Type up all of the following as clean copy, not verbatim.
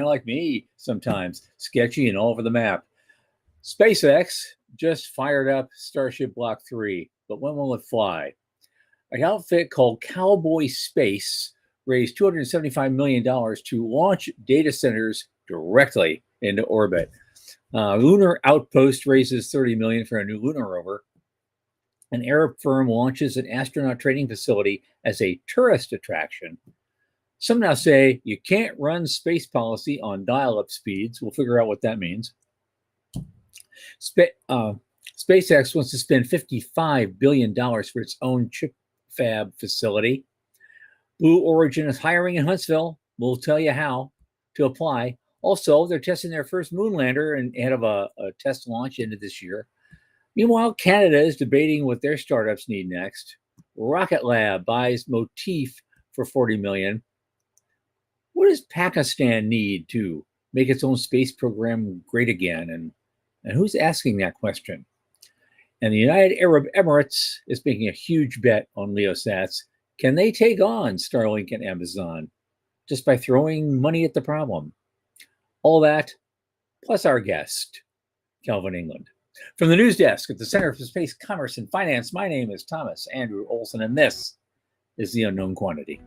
like me sometimes, sketchy and all over the map. SpaceX just fired up Starship Block 3, but when will it fly? An outfit called Cowboy Space raised $275 million to launch data centers directly into orbit. Lunar Outpost raises $30 million for a new lunar rover. An Arab firm launches an astronaut training facility as a tourist attraction. Some now say you can't run space policy on dial-up speeds. We'll figure out what that means. SpaceX wants to spend $55 billion for its own chip fab facility. Blue Origin is hiring in Huntsville. We'll tell you how to apply. Also, they're testing their first moon lander and ahead of a test launch into this year. Meanwhile, Canada is debating what their startups need next. Rocket Lab buys Motif for $40 million. What does Pakistan need to make its own space program great again? And who's asking that question? And the United Arab Emirates is making a huge bet on LeoSats. Can they take on Starlink and Amazon just by throwing money at the problem? All that, plus our guest, Kelvin England. From the news desk at the Center for Space Commerce and Finance, my name is Thomas Andrew Olson, and this is The Unknown Quantity.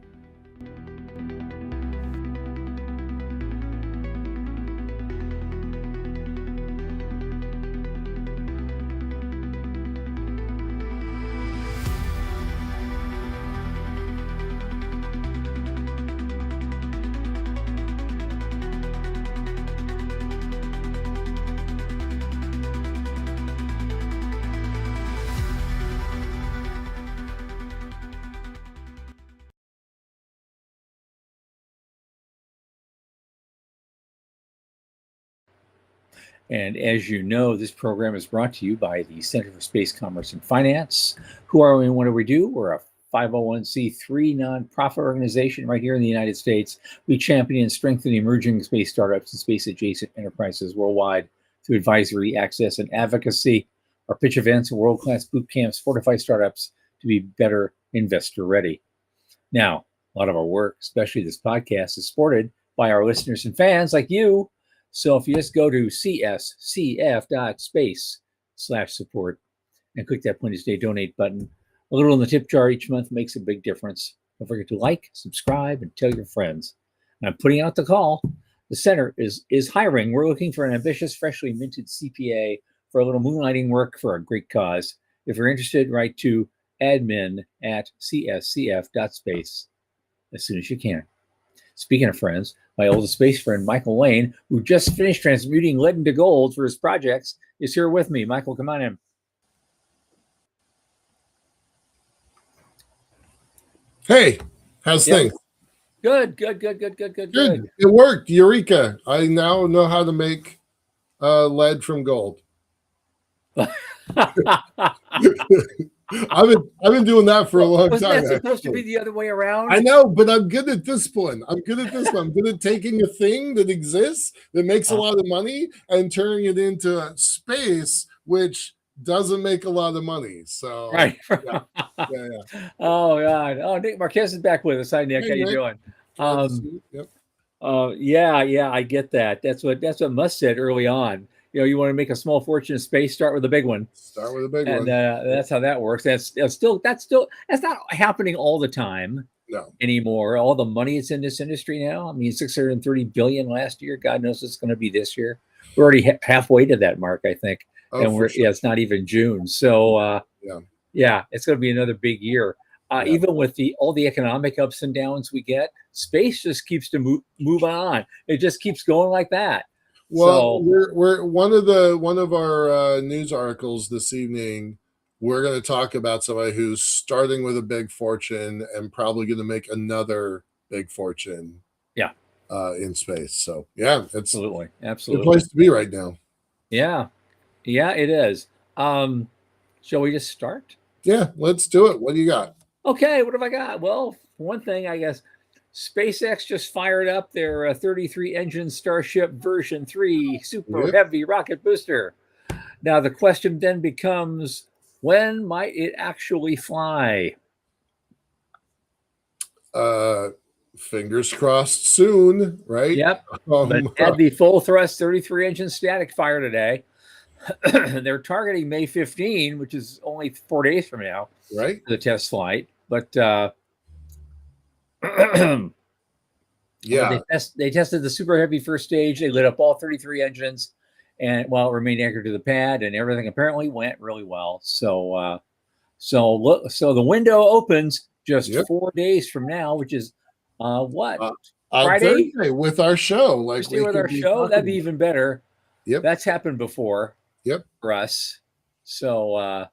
And as you know, this program is brought to you by the Center for Space Commerce and Finance. Who are we and what do we do? We're a 501c3 nonprofit organization right here in the United States. We champion and strengthen emerging space startups and space-adjacent enterprises worldwide through advisory, access, and advocacy. Our pitch events and world-class boot camps fortify startups to be better investor-ready. Now, a lot of our work, especially this podcast, is supported by our listeners and fans like you. So if you just go to cscf.space/support and click that Point Today donate button, a little in the tip jar each month makes a big difference. Don't forget to like, subscribe, and tell your friends. And I'm putting out the call. The center is hiring. We're looking for an ambitious, freshly minted CPA for a little moonlighting work for a great cause. If you're interested, write to admin@cscf.space as soon as you can. Speaking of friends, my oldest space friend, Michael Lane, who just finished transmuting lead into gold for his projects, is here with me. Michael, come on in. Hey, how's things? Good. It worked. Eureka. I now know how to make lead from gold. I've been doing that for a long time. Wasn't that supposed to be the other way around? I know, but I'm good at discipline. I'm good at taking a thing that exists that makes a lot of money and turning it into space, which doesn't make a lot of money. So right. Yeah. Oh God. Oh, Nick Marquez is back with us. Hi, Nick. Hey, how you Nick. doing? Yep. Yeah. I get that. That's what Musk said early on. You want to make a small fortune in space, start with a big one. Start with a big one. That's how that works. That's not happening all the time. No. Anymore. All the money that's in this industry now. I mean, 630 billion last year. God knows it's going to be this year. We're already halfway to that mark, I think. And it's not even June. So it's going to be another big year. Even with all the economic ups and downs we get, space just keeps to move on. It just keeps going like that. Well, we're one of our news articles this evening. We're going to talk about somebody who's starting with a big fortune and probably going to make another big fortune. In space. So it's absolutely a good place to be right now. Yeah, it is. Shall we just start? Yeah, let's do it. What do you got? Okay, what have I got? Well, one thing, I guess. SpaceX just fired up their 33-engine Starship version 3 super heavy rocket booster. Now, the question then becomes, when might it actually fly? Fingers crossed soon, right? Yep. But had the full thrust 33 engine static fire today. They're targeting May 15, which is only 4 days from now, right? the test flight. But Yeah. they tested the super heavy first stage. They lit up all 33 engines, and while it remained anchored to the pad, and everything apparently went really well. So the window opens just Yep. 4 days from now, which is what on Friday? Thursday with our show. Like Thursday with our show, that'd be even better. Yep. That's happened before. Yep. For us. So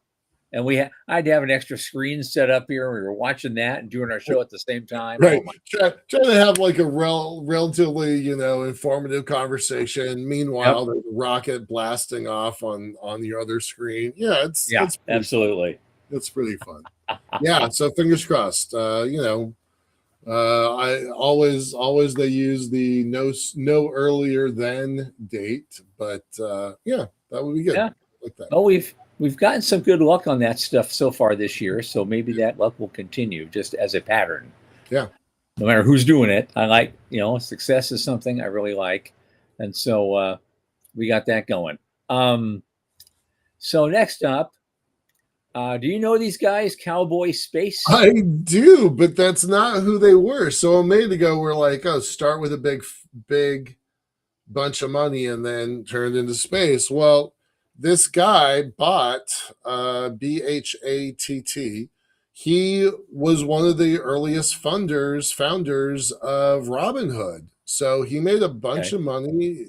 and I had to have an extra screen set up here. We were watching that and doing our show at the same time. Right. Try to have like a relatively, informative conversation. Meanwhile, there's a rocket blasting off on the other screen. Yeah, it's absolutely. It's pretty fun. Yeah, so fingers crossed. I always they use the no earlier than date, but yeah, that would be good. Yeah. Like that. Well, we've gotten some good luck on that stuff so far this year, so maybe that luck will continue just as a pattern. Yeah. No matter who's doing it, I like, success is something I really like, and so we got that going. So next up, do you know these guys, Cowboy Space? I do, but that's not who they were. So a minute ago, we're like, oh, start with a big bunch of money and then turned into space. Well, this guy bought BHATT. He was one of the earliest founders of Robinhood. So he made a bunch of money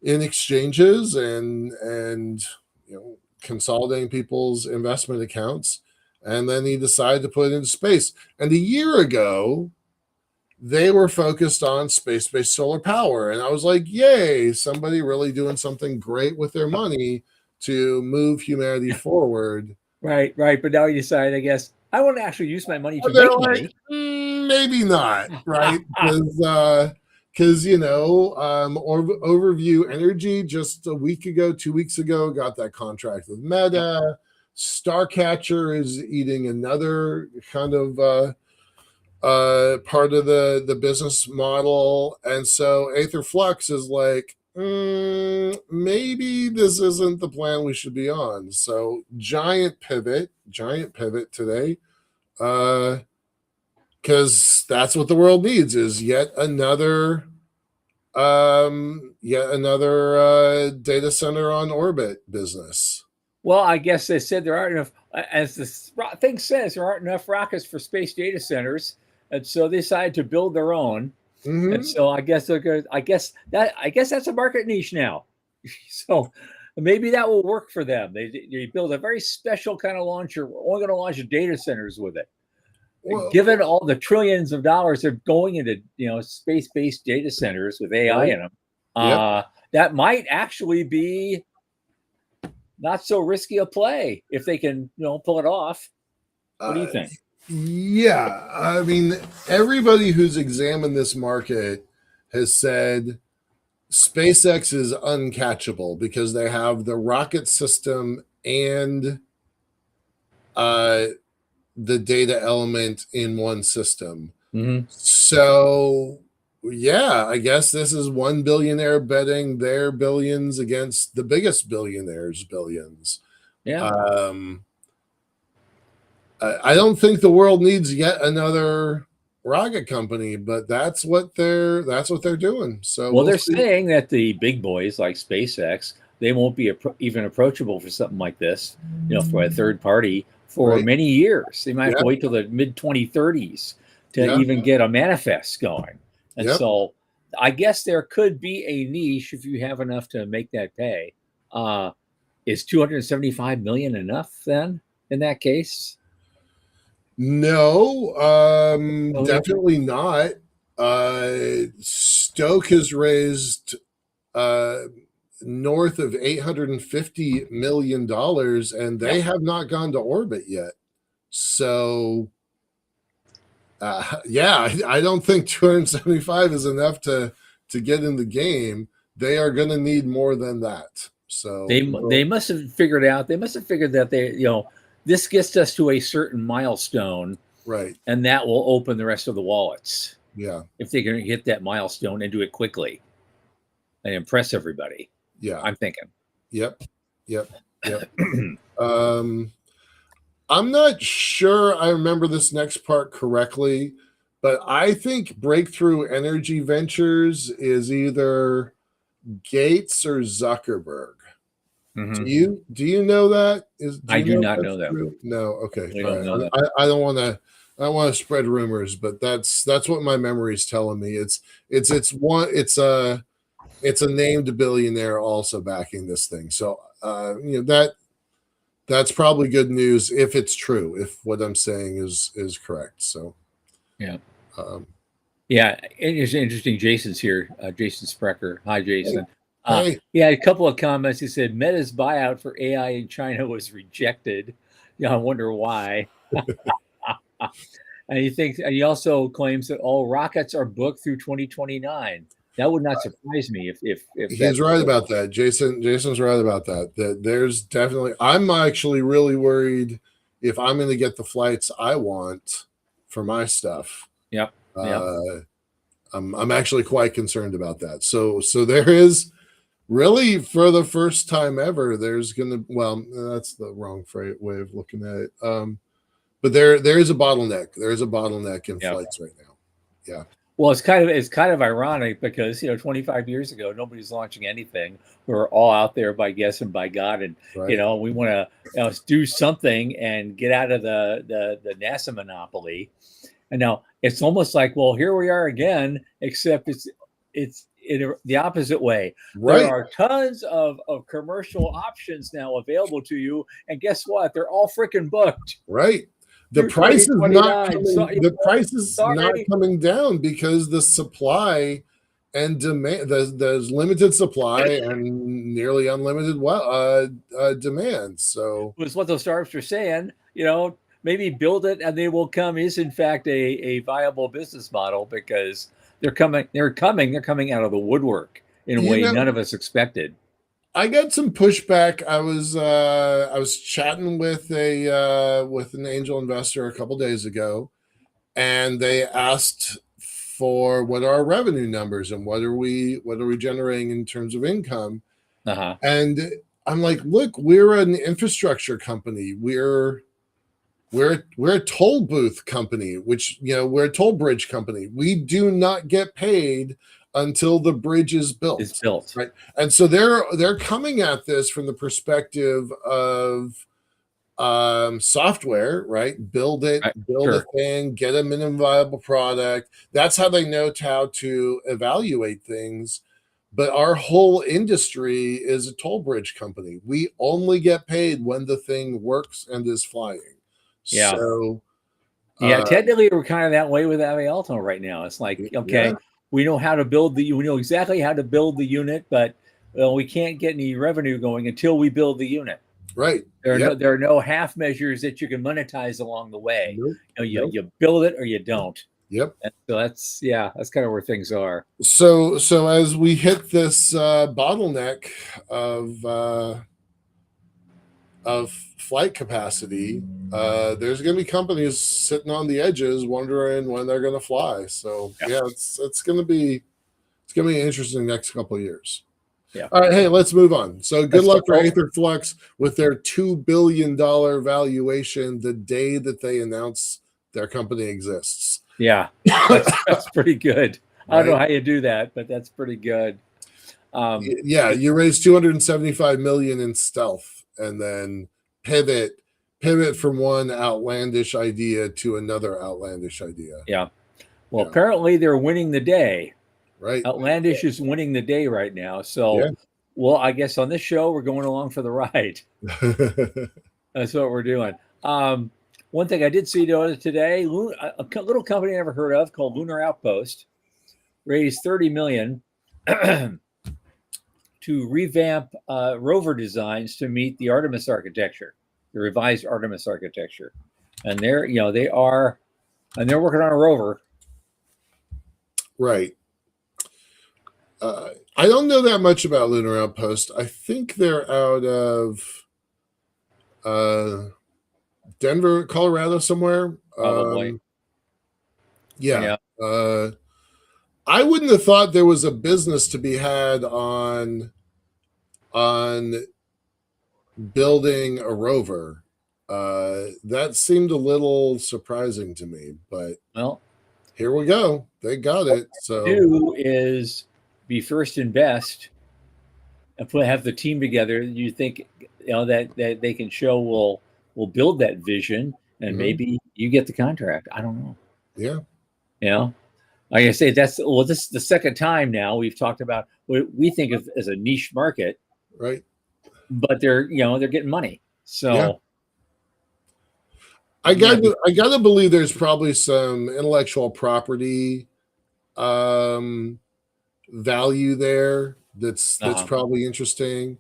in exchanges and consolidating people's investment accounts, and then he decided to put it into space. And a year ago, they were focused on space-based solar power, and I was like, yay, somebody really doing something great with their money to move humanity forward. Right. But now you decide, I guess, I want to actually use my money to make money. Maybe not, right? Because Overview Energy just a week ago, 2 weeks ago, got that contract with Meta. Starcatcher is eating another kind of part of the business model, and so Aether Flux is like, maybe this isn't the plan we should be on. So giant pivot today, because that's what the world needs, is yet another data center on orbit business. Well, I guess they said there aren't enough, as this thing says, there aren't enough rockets for space data centers, and so they decided to build their own. Mm-hmm. And so I guess they're going. I guess that's a market niche now. So maybe that will work for them. They build a very special kind of launcher. We're only going to launch data centers with it. Well, given all the trillions of dollars they're going into, space-based data centers with AI in them, that might actually be not so risky a play if they can, pull it off. What do you think? Yeah, I mean, everybody who's examined this market has said SpaceX is uncatchable because they have the rocket system and the data element in one system. Mm-hmm. So, yeah, I guess this is one billionaire betting their billions against the biggest billionaire's billions. Yeah. I don't think the world needs yet another rocket company, but that's what they're doing. So well they're saying that the big boys like SpaceX, they won't be even approachable for something like this, for a third party for many years. They might have to wait till the mid 2030s to even get a manifest going. And so I guess there could be a niche if you have enough to make that pay. Is 275 million enough then in that case? No, definitely not. Stoke has raised north of $850 million, and they have not gone to orbit yet. So, I don't think 275 is enough to get in the game. They are going to need more than that. So they must have figured out. They must have figured that this gets us to a certain milestone, Right. and that will open the rest of the wallets Yeah. if they can hit that milestone and do it quickly and impress everybody. Yeah. I'm thinking. Yep. Yep. Yep. um, I'm not sure I remember this next part correctly, but I think Breakthrough Energy Ventures is either Gates or Zuckerberg. Mhm. Do you know that? Do I you do know if not know that's that. true? No. Okay. We All don't right. know that. I don't want to. I don't want to spread rumors, but that's what my memory is telling me. It's a named billionaire also backing this thing. So that's probably good news if it's true. If what I'm saying is correct. So Yeah. um, Yeah, it's interesting. Jason's here. Jason Sprecher. Hi, Jason. hey, Yeah, a couple of comments. He said Meta's buyout for AI in China was rejected. Yeah, I wonder why. And he also claims that all rockets are booked through 2029. That would not surprise me if he's that's right true. about that. Jason's right about that. That there's definitely. I'm actually really worried if I'm going to get the flights I want for my stuff. Yep. Yep. I'm actually quite concerned about that. So there is really, for the first time ever, there's gonna, well, that's the wrong way of looking at it. But there is a bottleneck. There is a bottleneck in Yep. flights right now. Yeah. Well, it's kind of ironic because 25 years ago nobody's launching anything. We were all out there by guess and by God, and Right. we want to do something and get out of the NASA monopoly. And now it's almost like, well, here we are again, except it's in the opposite way. There Right. are tons of commercial options now available to you, and guess what? They're all freaking booked Right. The through price is not 2029. So, coming. The price is not sorry. coming down because the supply and demand. There's limited supply and nearly unlimited demand. So Was what those startups are saying. Maybe build it and they will come is in fact a viable business model because they're coming out of the woodwork in a you way know, none of us expected. I got some pushback. I was chatting with an angel investor a couple days ago, and they asked for what are our revenue numbers and what are we generating in terms of income. Uh-huh. And I'm like, look, we're an infrastructure company. We're a toll booth company, which we're a toll bridge company. We do not get paid until the bridge is It's built, built. right? And so they're coming at this from the perspective of software, right? Build Right. a Sure. thing, get a minimum viable product. That's how they know how to evaluate things. But our whole industry is a toll bridge company. We only get paid when the thing works and is flying. Yeah. So, Yeah. uh, Technically, we're kind of that way with Avialto right now. It's like, yeah, okay, we know exactly how to build the unit, but we can't get any revenue going until we build the unit. right. There are Yep. there are no half measures that you can monetize along the way. Nope. You Nope. you build it or you don't. Yep. And so that's kind of where things are. So as we hit this bottleneck of flight capacity, there's going to be companies sitting on the edges wondering when they're going to fly. So yeah, it's going to be an interesting next couple of years. Yeah. All right, hey, let's move on. So good luck for go. Aetherflux with their $2 billion valuation the day that they announce their company exists. Yeah, that's pretty good. I don't know Right? how you do that, but that's pretty good. Yeah, you raise 275 million in stealth and then pivot from one outlandish idea to another outlandish idea. Yeah. Well, Yeah. apparently they're winning the day. Right. Outlandish is winning the day right now. So, Yeah. well, I guess on this show we're going along for the ride. That's what we're doing. One thing I did see today, a little company I never heard of called Lunar Outpost raised 30 million to revamp rover designs to meet the Artemis architecture, the revised Artemis architecture. And they're working on a rover. Right. I don't know that much about Lunar Outpost. I think they're out of Denver, Colorado, somewhere. probably. Yeah. Yeah. I wouldn't have thought there was a business to be had on building a rover. That seemed a little surprising to me, but Well, here we go. They got it. So do is be first and best and have the team together. You think that they can show will build that vision, and mhm, maybe you get the contract. I don't know. yeah, You know, like I say, this is the second time now we've talked about what we think of as a niche market, right. but they're getting money. Yeah. So I yeah, gotta believe there's probably some intellectual property um value there that's uh-huh. probably interesting.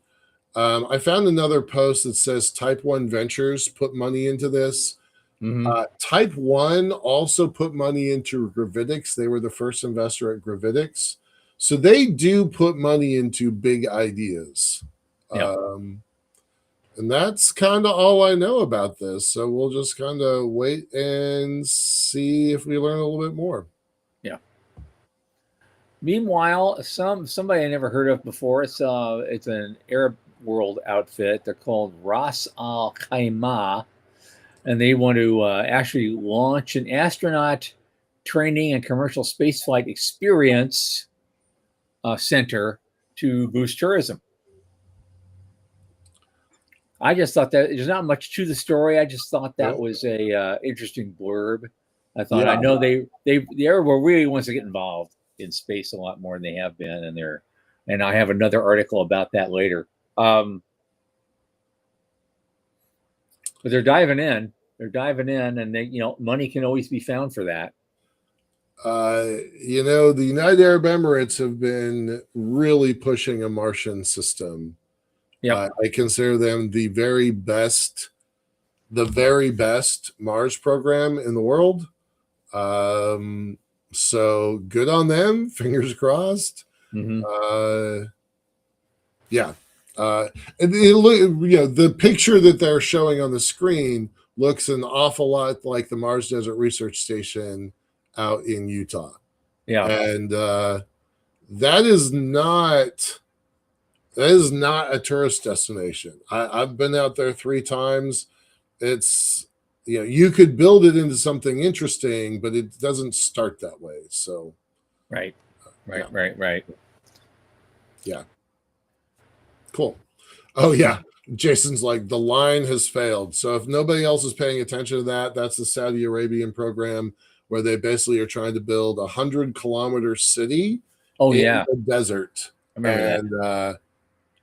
I found another post that says Type 1 Ventures put money into this. Hmm. Type 1 also put money into Gravitics. They were the first investor at Gravitics. So they do put money into big ideas. Yeah, And that's kind of all I know about this. So we'll just kind of wait and see if we learn a little bit more. yeah. Meanwhile, somebody I never heard of before. It's an Arab world outfit. They're called Ras Al Khaimah, and they want to actually launch an astronaut training and commercial spaceflight experience center to boost tourism. I just thought that there's not much to the story. I just thought that Yeah. was a interesting blurb. I Yeah. know the Arab world really wants to get involved in space a lot more than they have been, and I have another article about that later. But they're diving in. They're diving in, and money can always be found for that. The United Arab Emirates have been really pushing a Martian system. Yep. I consider them the very best Mars program in the world. So good on them. Fingers crossed. Mm-hmm. Yeah. And the picture that they're showing on the screen looks an awful lot like the Mars Desert Research Station out in Utah. Yeah. And that is not a tourist destination. I've been out there 3 times. It's you could build it into something interesting, but it doesn't start that way. So Right. yeah, Right. yeah, cool. Oh yeah, Jason's like the line has failed. So if nobody else is paying attention to that, that's the Saudi Arabian program where they basically are trying to build 100-kilometer city Oh in yeah, the desert, I remember that. and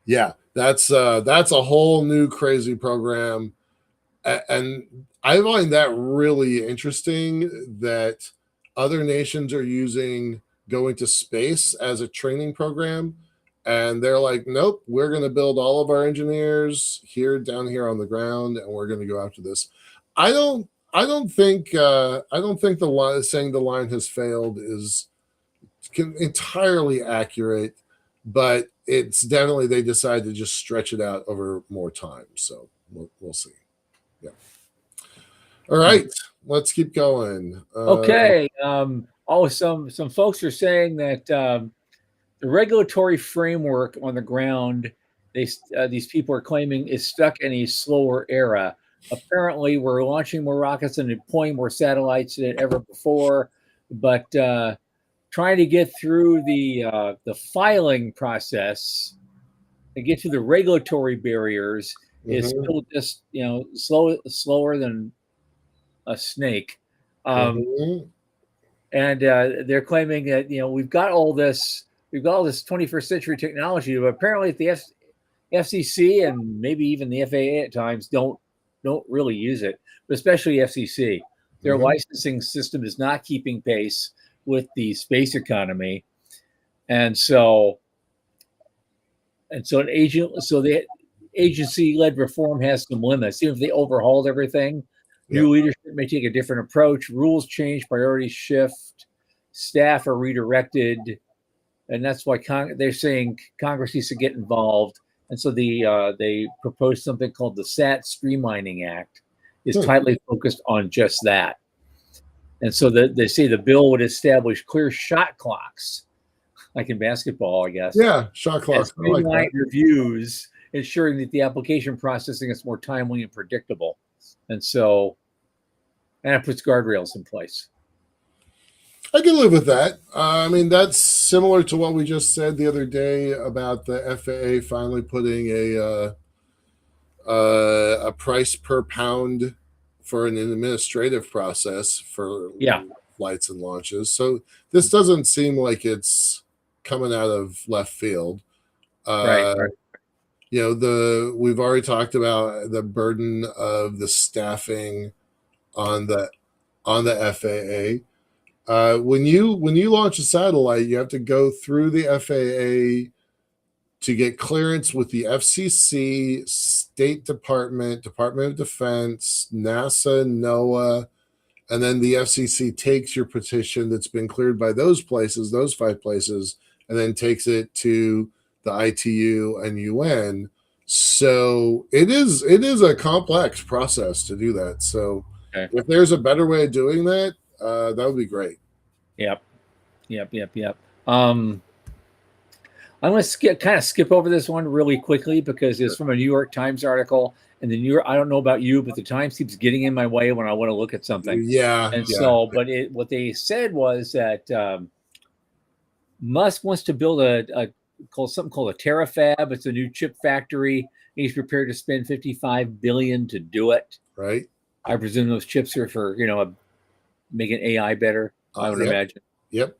yeah, that's a whole new crazy program. And I find that really interesting that other nations are using going to space as a training program, and they're like, nope, we're going to build all of our engineers down here on the ground, and we're going to go after this. I don't think the line saying the line has failed is entirely accurate, but it's definitely they decide to just stretch it out over more time. So we'll see. Yeah. All right, let's keep going. Okay. Some folks are saying that the regulatory framework on the ground these people are claiming is stuck in a slower era. Apparently, we're launching more rockets and deploying more satellites than ever before, but trying to get through the filing process and get to the regulatory barriers is Mhm, still just slower than a snake. Um, mhm, and they're claiming that we've got all this 21st century technology, but apparently the FCC and maybe even the FAA at times don't really use it, but especially FCC. Their mhm. licensing system is not keeping pace with the space economy, and so the agency-led reform has some limits. Even if they overhauled everything, Yeah. new leadership may take a different approach. Rules change, priorities shift, staff are redirected, and that's why they're saying Congress needs to get involved. And so they proposed something called the SAT Streamlining Act, is tightly focused on just that. And so they say the bill would establish clear shot clocks, like in basketball, I guess, Yeah, shot and clocks. I like streamlined that. reviews, ensuring that the application processing is more timely and predictable. And so, and it puts guardrails in place. I can live with that. I mean, that's similar to what we just said the other day about the FAA finally putting a price per pound for an administrative process for Yeah, flights and launches. So this doesn't seem like it's coming out of left field. right, Uh, right. we've already talked about the burden of the staffing on the FAA. When you launch a satellite, you have to go through the FAA to get clearance with the FCC, State Department, Department of Defense, NASA, NOAA, and then the FCC takes your petition that's been cleared by those places, those 5 places, and then takes it to the ITU and UN. So it is a complex process to do that. So Okay. if there's a better way of doing that, that would be great. Yep, yep. I'm going to kind of skip over this one really quickly because it's from a New York Times article, and the New York. I don't know about you, but the Times keeps getting in my way when I want to look at something. Yeah, And yeah, so, but what they said was that Musk wants to build something called a terafab. It's a new chip factory. He's prepared to spend $55 billion to do it. right. I presume those chips are for making AI better. I would Yep, imagine. yep.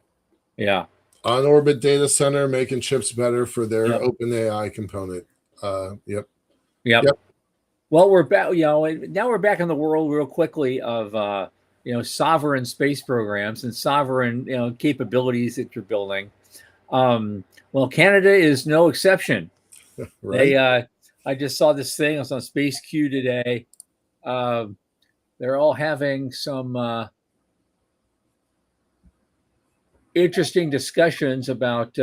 Yeah. On orbit data center making chips better for their Yep. open AI component. Yep. Yep. Yep. Well, we're back. Now we're back in the world real quickly of sovereign space programs and sovereign capabilities that you're building. Well, Canada is no exception. Right. I just saw this thing. I was on Space Q today. They're all having some interesting discussions about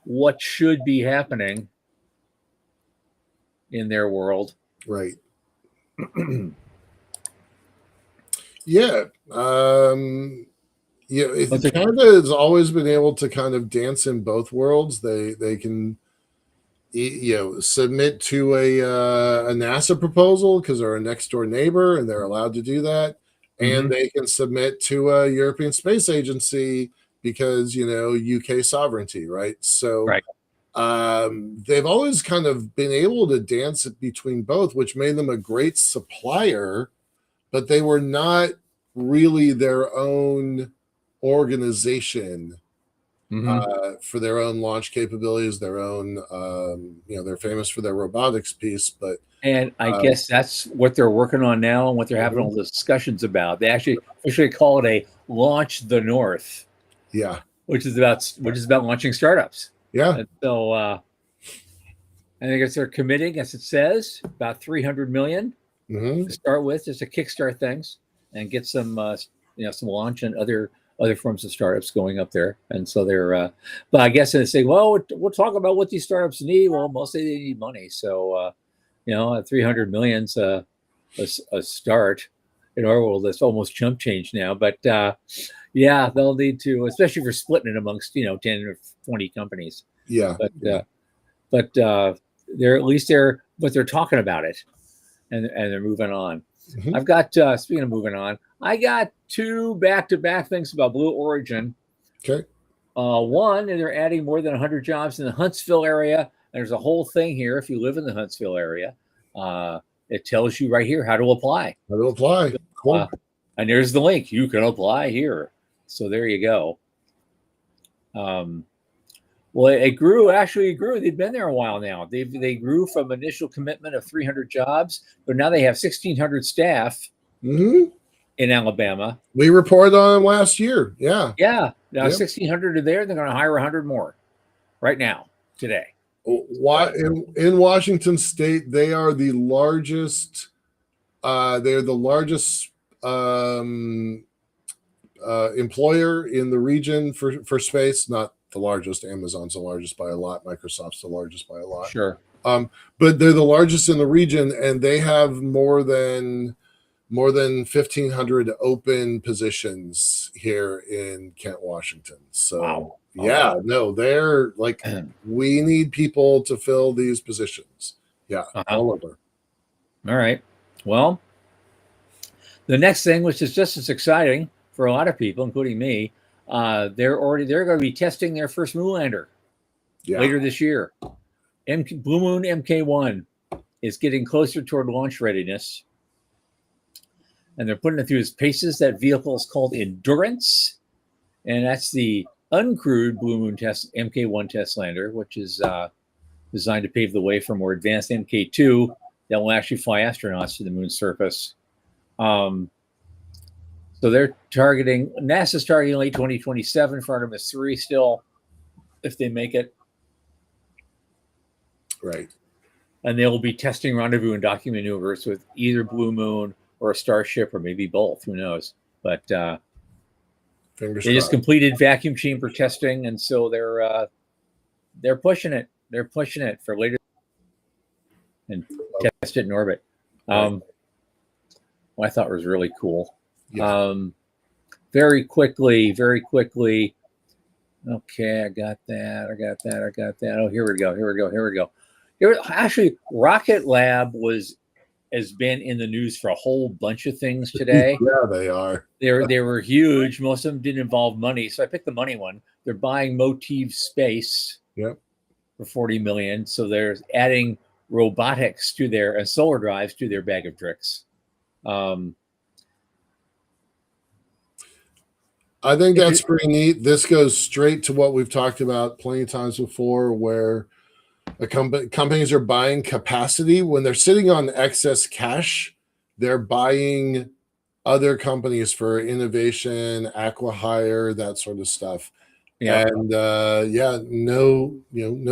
what should be happening in their world. Right. Yeah. Canada has always been able to kind of dance in both worlds. They can submit to a NASA proposal because they're a next door neighbor and they're allowed to do that, and they can submit to a European Space Agency because UK sovereignty, right? So Right. They've always kind of been able to dance between both, which made them a great supplier, but they were not really their own organization for their own launch capabilities, their own, they're famous for their robotics piece, but. And I guess that's what they're working on now and what they're having all the discussions about. They actually officially call it a Launch the North. Yeah. Which is about launching startups. Yeah. And so I guess they're committing, as it says, about $300 million to start with, just to kickstart things and get some some launch and other forms of startups going up there. And so they're but I guess they say, well, we'll talk about what these startups need. Well, mostly they need money. So 300 million's a start. In our world, that's almost chump change now. But yeah, they'll need to, especially for splitting it amongst 10 or 20 companies. Yeah. But they're at least they're talking about it, and they're moving on. I've got speaking of moving on, I got 2 back-to-back things about Blue Origin. Okay. One, they're adding more than 100 jobs in the Huntsville area. There's a whole thing here. If you live in the Huntsville area, it tells you right here how to apply. Cool. And there's the link. You can apply here. So there you go. Well, it grew. Actually, it grew. They've been there a while now. They grew from initial commitment of 300 jobs, but now they have 1,600 staff in Alabama. We reported on them last year. Yeah. Yeah. Now 1,600 are there. They're going to hire 100 more right now, today. Why in Washington State? They are the largest. They're the largest employer in the region for space. Not the largest. Amazon's the largest by a lot. Microsoft's the largest by a lot. Sure. But they're the largest in the region, and they have more than 1,500 open positions here in Kent, Washington. So Wow. yeah, no, they're like, we need people to fill these positions. Yeah, all over. All right. Well, the next thing, which is just as exciting for a lot of people, including me, they're going to be testing their first moon lander later this year. Blue Moon MK1 is getting closer toward launch readiness, and they're putting it through its paces. That vehicle is called Endurance, and that's the uncrewed Blue Moon MK1 test lander, which is designed to pave the way for more advanced MK2 that will actually fly astronauts to the moon's surface. So they're targeting, NASA's targeting late 2027 for Artemis 3 still, if they make it. Right. And they'll be testing rendezvous and docking maneuvers with either Blue Moon or a Starship, or maybe both, who knows. But they just completed vacuum chamber testing, and so they're pushing it. They're pushing it for later and test it in orbit. Well, I thought was really cool. Yeah. Very quickly. Okay, I got that. Oh, here we go. Actually, Rocket Lab has been in the news for a whole bunch of things today. Yeah, they are. They were huge. Most of them didn't involve money, so I picked the money one. They're buying Motiv Space for $40 million. So they're adding robotics to their and solar drives to their bag of tricks. I think that's pretty neat. This goes straight to what we've talked about plenty of times before, where companies are buying capacity. When they're sitting on excess cash, they're buying other companies for innovation, acqui-hire, that sort of stuff. Yeah. And no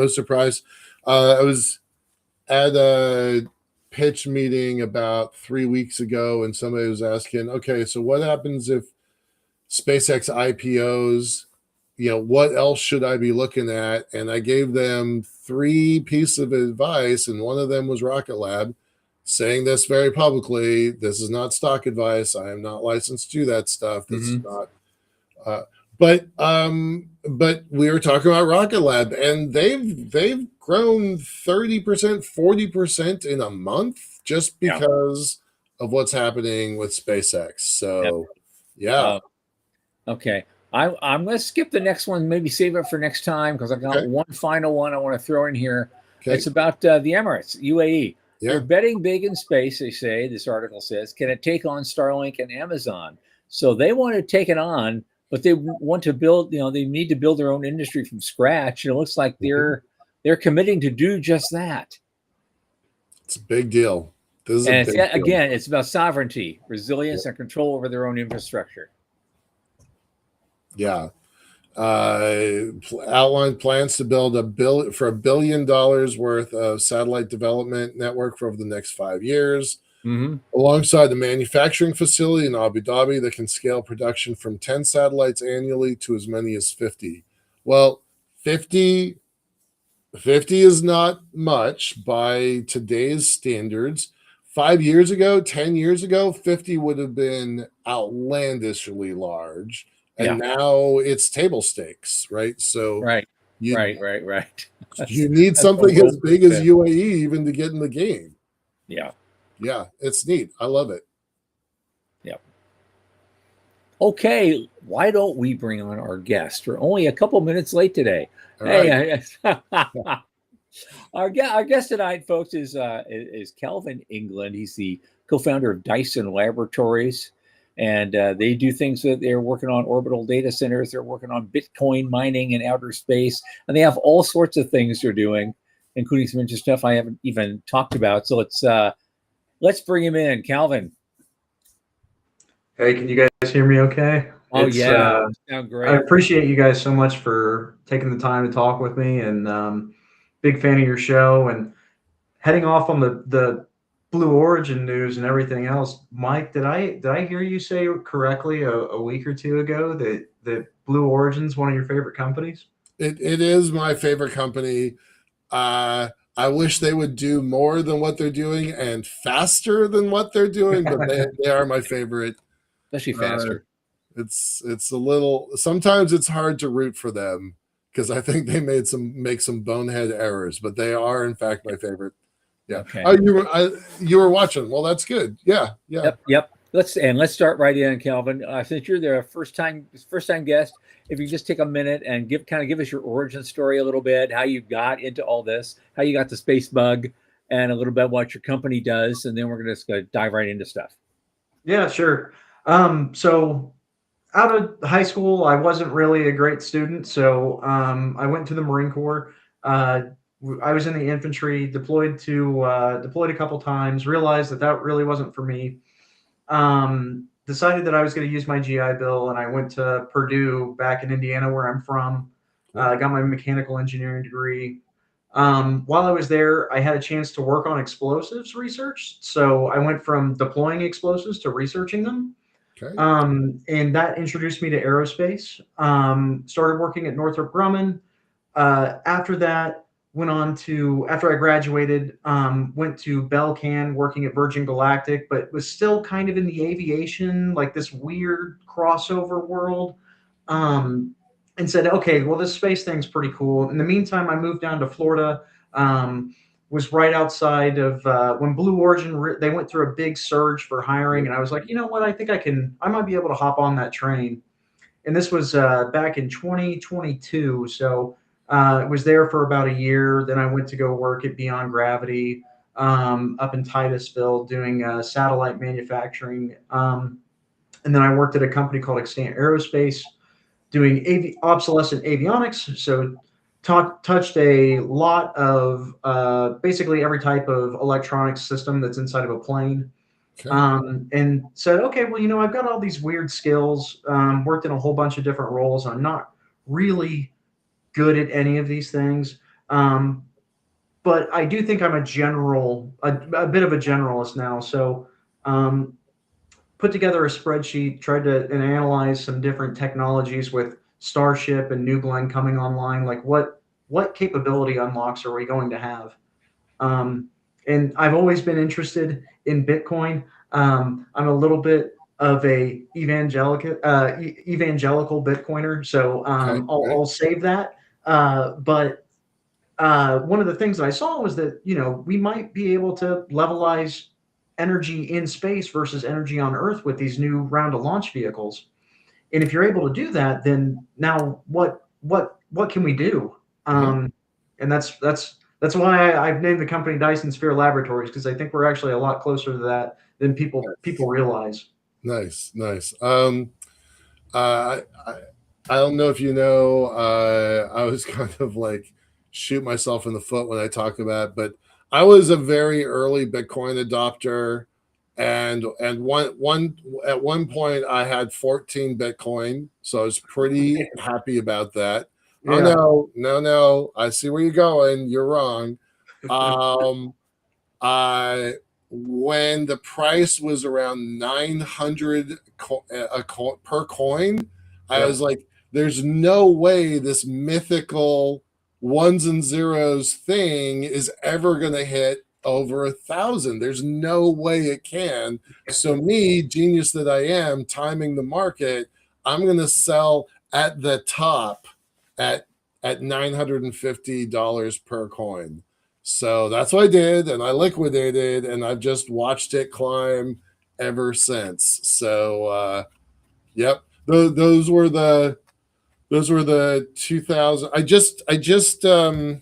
surprise. I was at a pitch meeting about 3 weeks ago, and somebody was asking, okay, so what happens if SpaceX IPOs? What else should I be looking at? And I gave them 3 pieces of advice, and one of them was Rocket Lab, saying this very publicly. This is not stock advice. I am not licensed to do that stuff. This is not. But we were talking about Rocket Lab, and they've grown 30%, 40% in a month just because of what's happening with SpaceX. So, okay. I'm going to skip the next one, maybe save it for next time, because I've got one final one I want to throw in here. Okay. It's about the Emirates, UAE. Yeah. They're betting big in space, they say. This article says, can it take on Starlink and Amazon? So they want to take it on, but they want to build, they need to build their own industry from scratch. And it looks like they're committing to do just that. It's a big deal. It's about sovereignty, resilience, and control over their own infrastructure. Yeah. Outlined plans to build $1 billion worth of satellite development network for over the next 5 years, alongside the manufacturing facility in Abu Dhabi that can scale production from 10 satellites annually to as many as 50. Well, 50 is not much by today's standards. 5 years ago, 10 years ago, 50 would have been outlandishly large. And now it's table stakes, right? So right. You need something as big as UAE even to get in the game. Yeah, it's neat. I love it. Yeah. Okay, why don't we bring on our guest? We're only a couple minutes late today. Our guest tonight, folks, is Calvin England. He's the co-founder of Dyson Laboratories. And they do things that they're working on orbital data centers. They're working on Bitcoin mining in outer space. And they have all sorts of things they're doing, including some interesting stuff I haven't even talked about. So let's bring him in. Calvin. Hey, can you guys hear me okay? Oh, sound great. I appreciate you guys so much for taking the time to talk with me, and big fan of your show. And heading off on the Blue Origin news and everything else, Mike, did I hear you say correctly a week or two ago that Blue Origin's one of your favorite companies? It is my favorite company. I wish they would do more than what they're doing and faster than what they're doing, but they are my favorite. Especially Uh, faster. it's a little, sometimes it's hard to root for them because I think they make some bonehead errors, but they are in fact my favorite. Yeah. Okay. Oh, you were watching. Well, that's good. Yeah. Yep. Let's start right in, Calvin. Since you're the first time guest, if you just take a minute and give us your origin story a little bit, how you got into all this, how you got the space bug, and a little bit what your company does, and then we're gonna just go dive right into stuff. Yeah, sure. So out of high school, I wasn't really a great student, so I went to the Marine Corps. I was in the infantry, deployed a couple times, realized that really wasn't for me. Decided that I was going to use my GI Bill, and I went to Purdue back in Indiana, where I'm from. Got my mechanical engineering degree. While I was there, I had a chance to work on explosives research. So I went from deploying explosives to researching them. Okay. And that introduced me to aerospace. Started working at Northrop Grumman. After that, after I graduated, went to Belcan working at Virgin Galactic, but was still kind of in the aviation, like this weird crossover world. And said, okay, well, this space thing's pretty cool. In the meantime, I moved down to Florida. Was right outside of when Blue Origin, they went through a big surge for hiring. And I was like, you know what? I might be able to hop on that train. And this was back in 2022. So I was there for about a year. Then I went to go work at Beyond Gravity up in Titusville doing satellite manufacturing. And then I worked at a company called Extant Aerospace doing obsolescent avionics. So touched a lot of basically every type of electronics system that's inside of a plane. Okay. And said, okay, well, I've got all these weird skills, worked in a whole bunch of different roles. I'm not really good at any of these things. But I do think I'm a bit of a generalist now. So put together a spreadsheet, tried to analyze some different technologies with Starship and New Glenn coming online. Like what capability unlocks are we going to have? And I've always been interested in Bitcoin. I'm a little bit of a evangelical Bitcoiner, so I'll save that. But one of the things that I saw was that we might be able to levelize energy in space versus energy on Earth with these new round of launch vehicles. And if you're able to do that, then now what can we do? And that's why I've named the company Dyson Sphere Laboratories, because I think we're actually a lot closer to that than people realize. Nice. I don't know if you know, I was kind of like shoot myself in the foot when I talk about it, but I was a very early Bitcoin adopter, and one at one point I had 14 Bitcoin, so I was pretty happy about that. Yeah. Oh no, I see where you're going. You're wrong. I When the price was around 900 per coin, I was like, there's no way this mythical ones and zeros thing is ever going to hit over 1,000. There's no way it can. So me, genius that I am, timing the market, I'm going to sell at the top at $950 per coin. So that's what I did, and I liquidated, and I've just watched it climb ever since. So, yep, those were the 2000. I just a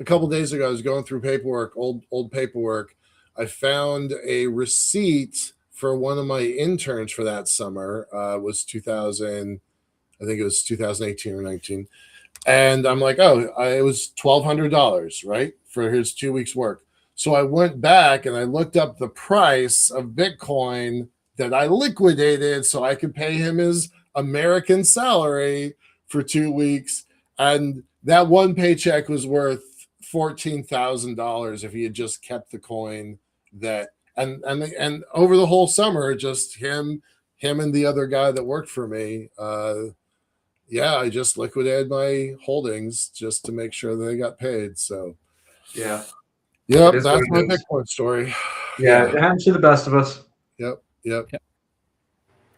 couple days ago, I was going through paperwork, old paperwork. I found a receipt for one of my interns for that summer. Was 2000, I think it was 2018 or 19. And I'm like, it was $1,200, right, for his 2 weeks work. So I went back and I looked up the price of Bitcoin that I liquidated so I could pay him his American salary for 2 weeks. And that one paycheck was worth $14,000 if he had just kept the coin that, and over the whole summer, just him and the other guy that worked for me, I just liquidated my holdings just to make sure that they got paid. So Yeah. Yep, It is that's what my it is. Bitcoin story. Yeah, it happens to the best of us. Yep. Yep.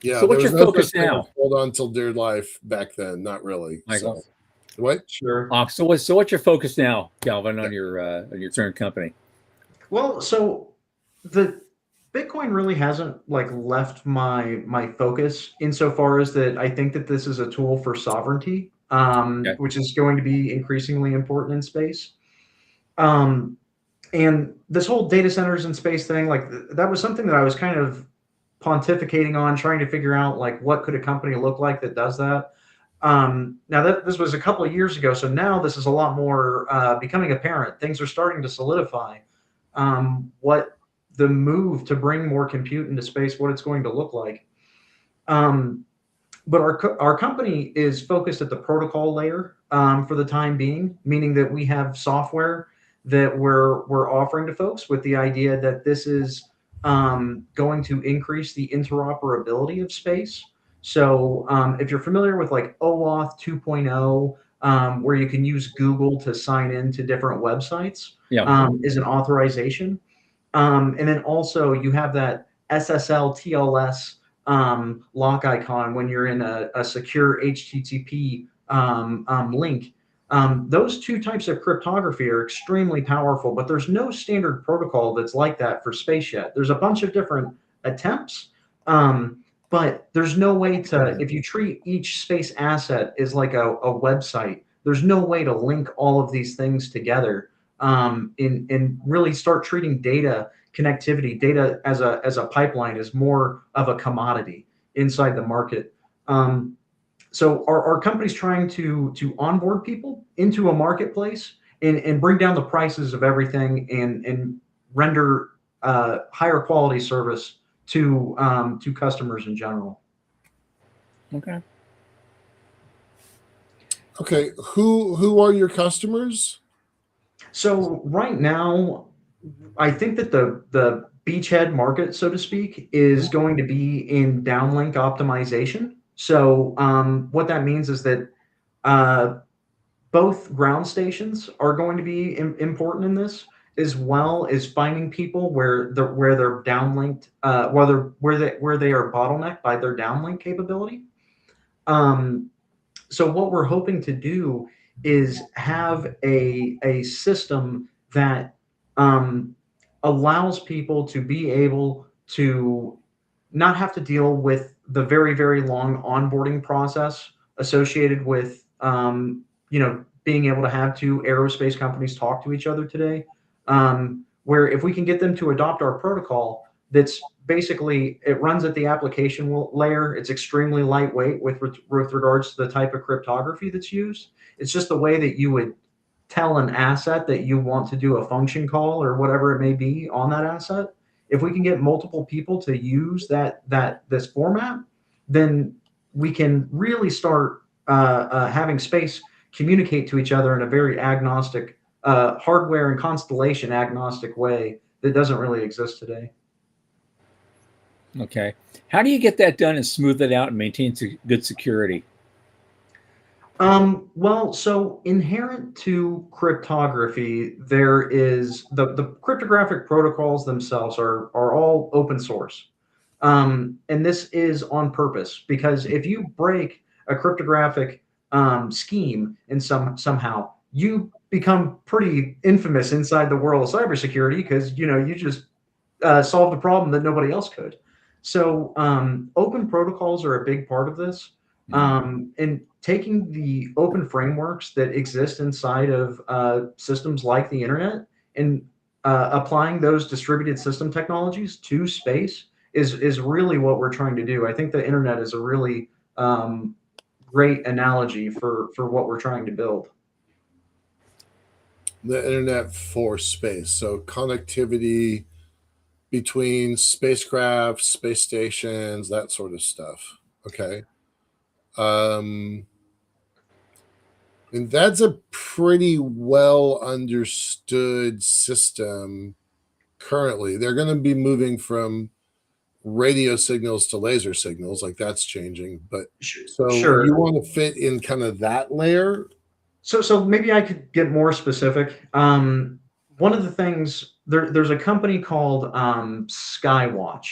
Yeah, So there what's was your no focus such thing as now, hold on till dear life back then. Not really. Michael? So what? Sure. So what's your focus now, Calvin, Yeah. on your current company? Well, so the Bitcoin really hasn't like left my focus insofar as that I think that this is a tool for sovereignty, Okay. which is going to be increasingly important in space. Um, and this whole data centers in space thing, like that was something that I was kind of pontificating on, trying to figure out like what could a company look like that does that. Now that this was a couple of years ago, so now this is a lot more becoming apparent. Things are starting to solidify what the move to bring more compute into space, what it's going to look like. Um, but our company is focused at the protocol layer for the time being, meaning that we have software that we're offering to folks with the idea that this is going to increase the interoperability of space. So if you're familiar with like OAuth 2.0, where you can use Google to sign into different websites, Yeah. is an authorization. And then also you have that SSL TLS lock icon when you're in a secure HTTP link. Those two types of cryptography are extremely powerful, but there's no standard protocol that's like that for space yet. There's a bunch of different attempts, but there's no way to, if you treat each space asset as like a website, there's no way to link all of these things together and really start treating data connectivity, data as a pipeline is more of a commodity inside the market. So our company's trying to onboard people into a marketplace and bring down the prices of everything and render higher quality service to customers in general. Okay. Okay, who are your customers? So right now, I think that the beachhead market, so to speak, is going to be in downlink optimization. So what that means is that uh, both ground stations are going to be important in this, as well as finding people where they're downlinked, where they are bottlenecked by their downlink capability. Um, so what we're hoping to do is have a system that um, allows people to be able to not have to deal with the very, very long onboarding process associated with being able to have two aerospace companies talk to each other today. Where if we can get them to adopt our protocol, that's basically it runs at the application layer. It's extremely lightweight with regards to the type of cryptography that's used. It's just the way that you would tell an asset that you want to do a function call or whatever it may be on that asset. If we can get multiple people to use this format, then we can really start having space communicate to each other in a very agnostic, hardware and constellation agnostic way that doesn't really exist today. Okay. How do you get that done and smooth it out and maintain good security? Well, so inherent to cryptography, there is the cryptographic protocols themselves are all open source. And this is on purpose because if you break a cryptographic scheme in somehow, you become pretty infamous inside the world of cybersecurity because you just solved a problem that nobody else could. So open protocols are a big part of this. And taking the open frameworks that exist inside of systems like the internet and applying those distributed system technologies to space is really what we're trying to do. I think the internet is a really great analogy for what we're trying to build. The internet for space. So connectivity between spacecraft, space stations, that sort of stuff. Okay. And that's a pretty well understood system currently. They're going to be moving from radio signals to laser signals, like that's changing. But so Sure. you want to fit in kind of that layer? So maybe I could get more specific. one of the things there's a company called Skywatch.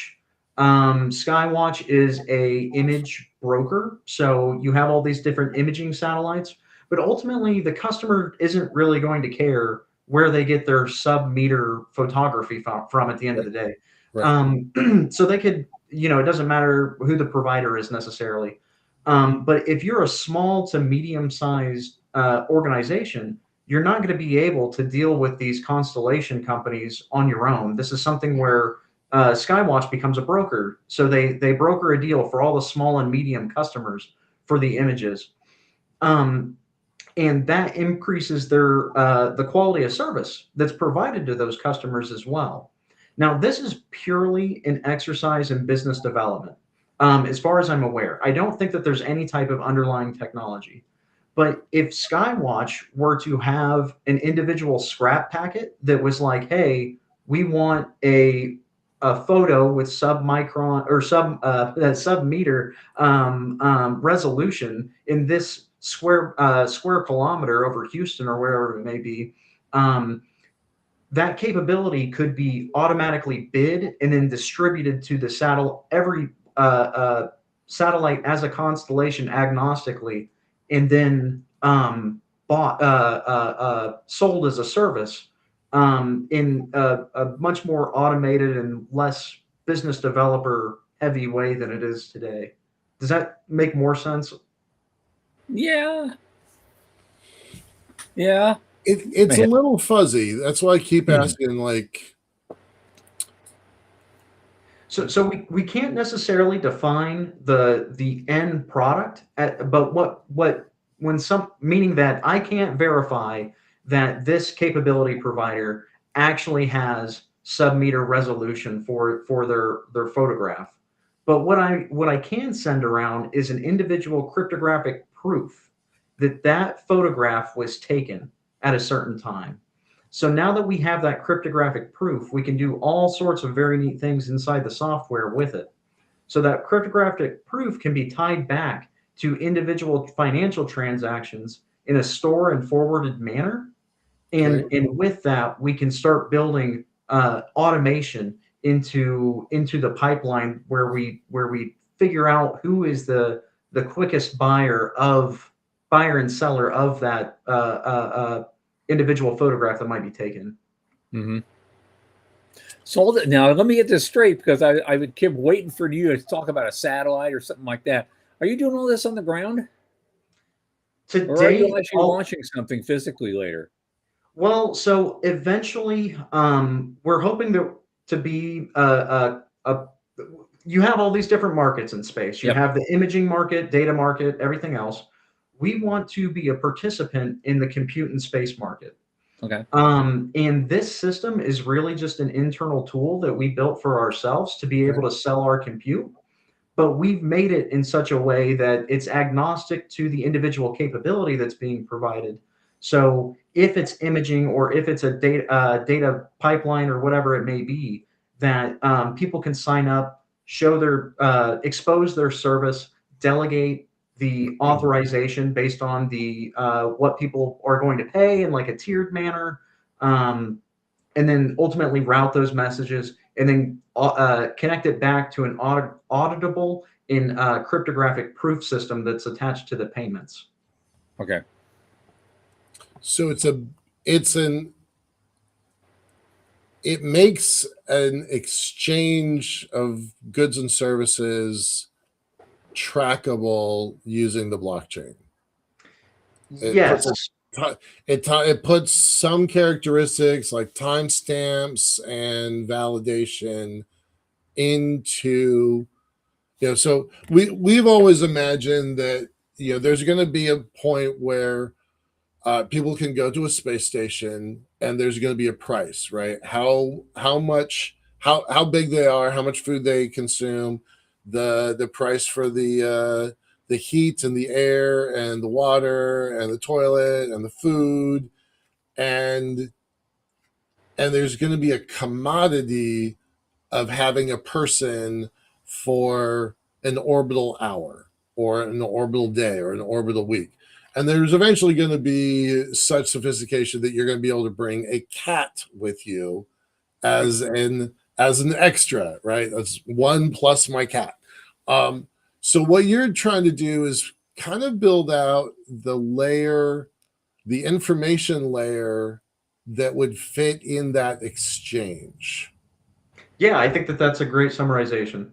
Skywatch is a image broker, so you have all these different imaging satellites, but ultimately the customer isn't really going to care where they get their sub-meter photography from at the end of the day. Right. So they could, it doesn't matter who the provider is necessarily. But if you're a small to medium-sized organization, you're not going to be able to deal with these constellation companies on your own. This is something where Skywatch becomes a broker. So they broker a deal for all the small and medium customers for the images. And that increases their the quality of service that's provided to those customers as well. Now, this is purely an exercise in business development. As far as I'm aware, I don't think that there's any type of underlying technology. But if Skywatch were to have an individual scrap packet that was like, hey, we want a photo with sub-micron or sub-meter resolution in this square kilometer over Houston or wherever it may be, that capability could be automatically bid and then distributed to the every satellite as a constellation agnostically, and then sold as a service in a much more automated and less business developer heavy way than it is today. Does that make more sense? Yeah. Yeah. It's a little fuzzy. That's why I keep asking, like. So we can't necessarily define the end product, but meaning that I can't verify that this capability provider actually has sub-meter resolution for their photograph. But what I can send around is an individual cryptographic proof that photograph was taken at a certain time. So now that we have that cryptographic proof, we can do all sorts of very neat things inside the software with it. So that cryptographic proof can be tied back to individual financial transactions in a store and forwarded manner. And with that, we can start building automation into the pipeline where we figure out who is the quickest buyer and seller of that individual photograph that might be taken. Mm-hmm. So now let me get this straight, because I would keep waiting for you to talk about a satellite or something like that. Are you doing all this on the ground? Today, or are you actually launching something physically later? Well, so eventually, we're hoping to be you have all these different markets in space. You have the imaging market, data market, everything else. We want to be a participant in the compute and space market. Okay. And this system is really just an internal tool that we built for ourselves to be able to sell our compute. But we've made it in such a way that it's agnostic to the individual capability that's being provided. So if it's imaging or if it's a data pipeline or whatever it may be, that people can sign up, show expose their service, delegate the authorization based on the what people are going to pay in like a tiered manner, and then ultimately route those messages and then connect it back to an auditable in cryptographic proof system that's attached to the payments. Okay. So it makes an exchange of goods and services trackable using the blockchain. Yes. It puts some characteristics like timestamps and validation into, so we've always imagined that, there's going to be a point where people can go to a space station and there's going to be a price, right? How big they are, how much food they consume, the price for the heat and the air and the water and the toilet and the food, and there's going to be a commodity of having a person for an orbital hour or an orbital day or an orbital week. And there's eventually going to be such sophistication that you're going to be able to bring a cat with you as an extra, right? That's one plus my cat. So what you're trying to do is kind of build out the information layer that would fit in that exchange. Yeah, I think that that's a great summarization.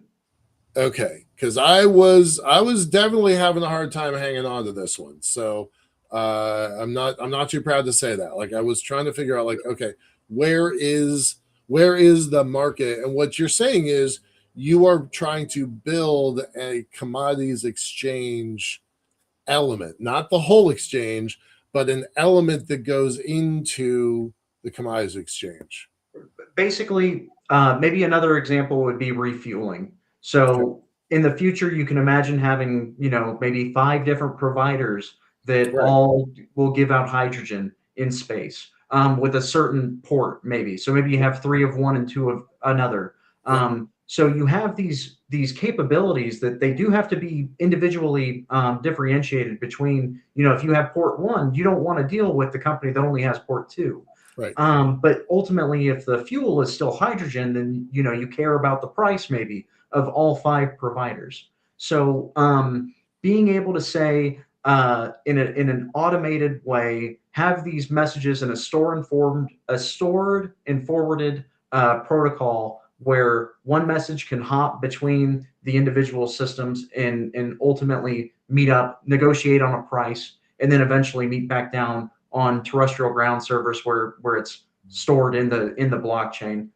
Okay, because I was definitely having a hard time hanging on to this one. So I'm not too proud to say that. Like I was trying to figure out like, okay, where is the market? And what you're saying is you are trying to build a commodities exchange element, not the whole exchange, but an element that goes into the commodities exchange. Basically, maybe another example would be refueling. Okay. So in the future, you can imagine having, maybe 5 different providers that Right. all will give out hydrogen in space, with a certain port, maybe. So maybe you have 3 of one and 2 of another. Yep. So you have these capabilities that they do have to be individually differentiated between. If you have port 1, you don't want to deal with the company that only has port 2. Right. But ultimately, if the fuel is still hydrogen, then you care about the price maybe of all 5 providers. So being able to say in an automated way, have these messages in a stored and forwarded protocol where one message can hop between the individual systems and ultimately meet up, negotiate on a price, and then eventually meet back down on terrestrial ground servers where it's stored in the blockchain.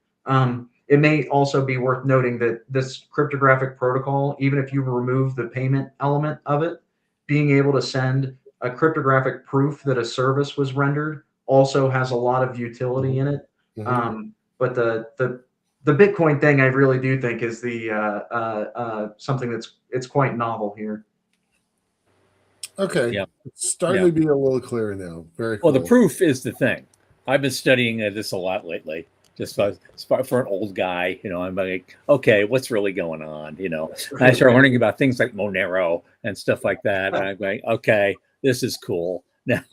It may also be worth noting that this cryptographic protocol, even if you remove the payment element of it, being able to send a cryptographic proof that a service was rendered also has a lot of utility in it. Mm-hmm. But the Bitcoin thing, I really do think is the something it's quite novel here. Okay. Yeah. It's starting Yeah. to be a little clearer now. Very Well, cool. the proof is the thing. I've been studying this a lot lately. Just for an old guy, I'm like, okay, what's really going on? And I started learning about things like Monero and stuff like that. And I'm going, okay, this is cool now,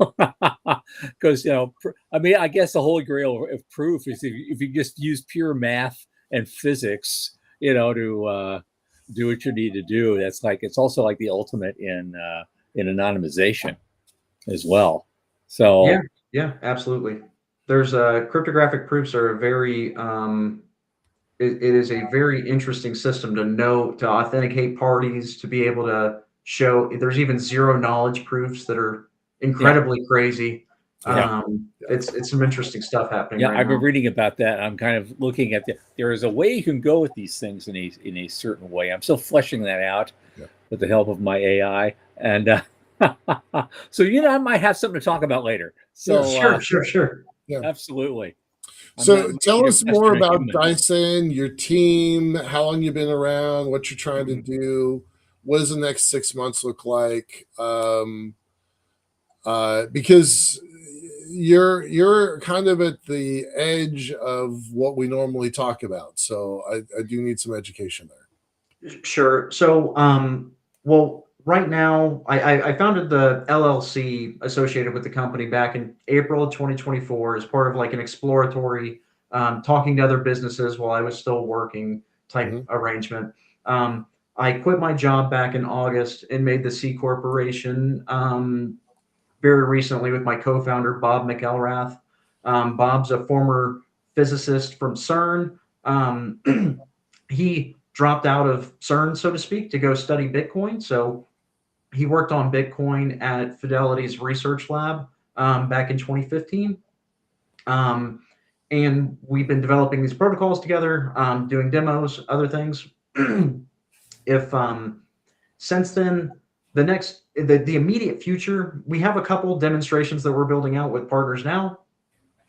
because I mean, I guess the holy grail of proof is if you just use pure math and physics, to do what you need to do. That's like it's also like the ultimate in anonymization as well. So Yeah, absolutely. There's cryptographic proofs are a very it is a very interesting system to authenticate parties, to be able to show. There's even zero knowledge proofs that are yeah, incredibly crazy. yeah, It's some interesting stuff happening yeah. right I've been now. reading about that. I'm kind of looking at there is a way you can go with these things in a certain way. I'm still fleshing that out Yeah. with the help of my AI, and so I might have something to talk about later. So Sure. Yeah. absolutely. I'm not So tell need to us more question a about human. Dyson, your team, how long you've been around, what you're trying to do. What does the next 6 months look like? Because you're kind of at the edge of what we normally talk about. So I do need some education there. Sure. So, well, right now, I founded the LLC associated with the company back in April of 2024 as part of like an exploratory, talking to other businesses while I was still working type Mm-hmm. arrangement. I quit my job back in August and made the C corporation very recently with my co-founder Bob McElrath. Bob's a former physicist from CERN. He dropped out of CERN, so to speak, to go study Bitcoin. So he worked on Bitcoin at Fidelity's research lab back in 2015. And we've been developing these protocols together, doing demos, other things. if Since then, the immediate future, we have a couple demonstrations that we're building out with partners now.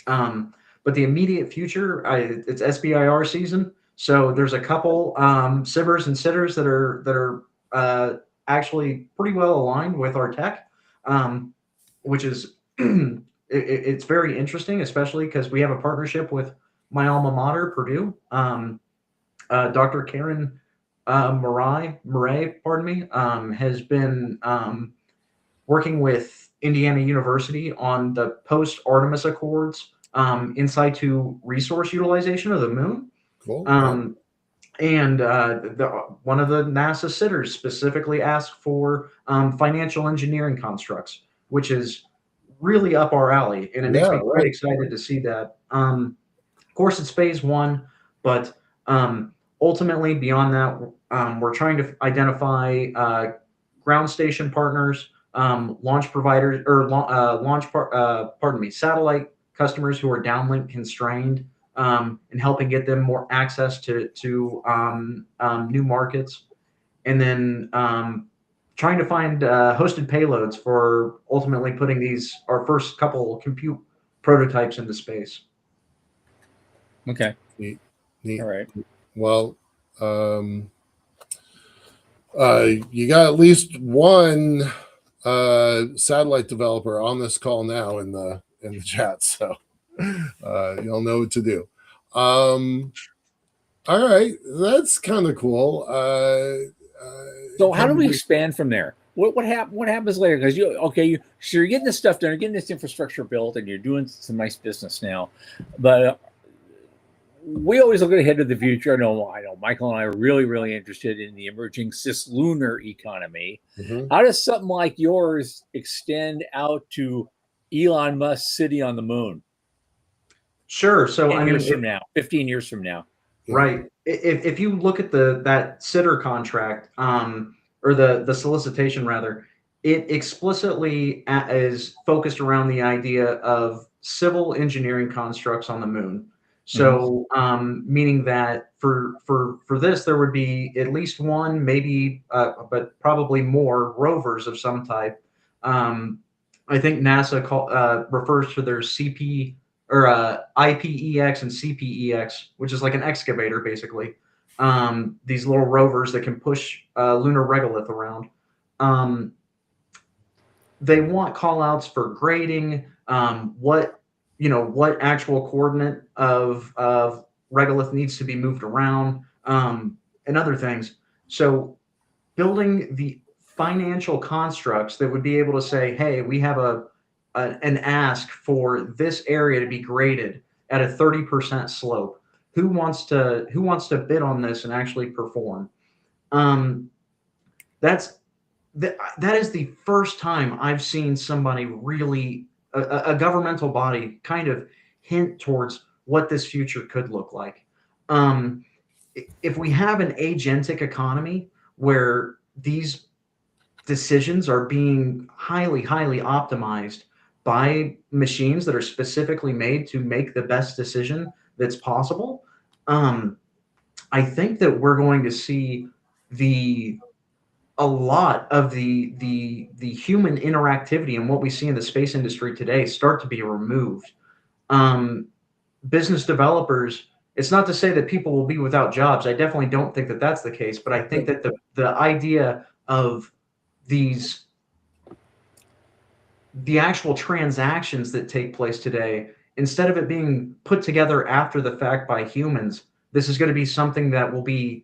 But the immediate future, it's SBIR season, so there's a couple sibbers and sitters that are actually pretty well aligned with our tech, which is it's very interesting, especially because we have a partnership with my alma mater, Purdue. Dr. Karen Murray, pardon me, has been working with Indiana University on the post-Artemis Accords in situ resource utilization of the moon. Cool. And one of the NASA sitters specifically asked for financial engineering constructs, which is really up our alley, and it makes me quite excited to see that. Of course, it's phase one, but ultimately beyond that, we're trying to identify ground station partners, launch providers, or satellite customers who are downlink constrained, and helping get them more access to new markets, and then trying to find hosted payloads for ultimately putting our first couple compute prototypes into space. Okay. Neat. All right. Well, you got at least one satellite developer on this call now in the chat, so you'll know what to do. All right, that's kind of cool. So how do we expand from there? What happens later? Because so you're getting this stuff done, you're getting this infrastructure built, and you're doing some nice business now. But we always look ahead to the future. I know Michael and I are really, really interested in the emerging cislunar economy. Mm-hmm. How does something like yours extend out to Elon Musk's city on the moon? Sure. So 15 years from now. Right. If you look at that sitter contract, or the solicitation rather, it explicitly is focused around the idea of civil engineering constructs on the moon. So, meaning that for this, there would be at least one, maybe, but probably more rovers of some type. I think NASA refers to their CP or IPEX and CPEX, which is like an excavator, basically. These little rovers that can push lunar regolith around. They want callouts for grading, what actual coordinate of regolith needs to be moved around, and other things. So building the financial constructs that would be able to say, hey, we have an ask for this area to be graded at a 30% slope. Who wants to bid on this and actually perform? That is the first time I've seen somebody really, a governmental body, kind of hint towards what this future could look like. If we have an agentic economy where these decisions are being highly, highly optimized by machines that are specifically made to make the best decision that's possible, I think that we're going to see a lot of the human interactivity and what we see in the space industry today start to be removed. Business developers, it's not to say that people will be without jobs. I definitely don't think that that's the case, but I think that the idea of the actual transactions that take place today, instead of it being put together after the fact by humans, this is going to be something that will be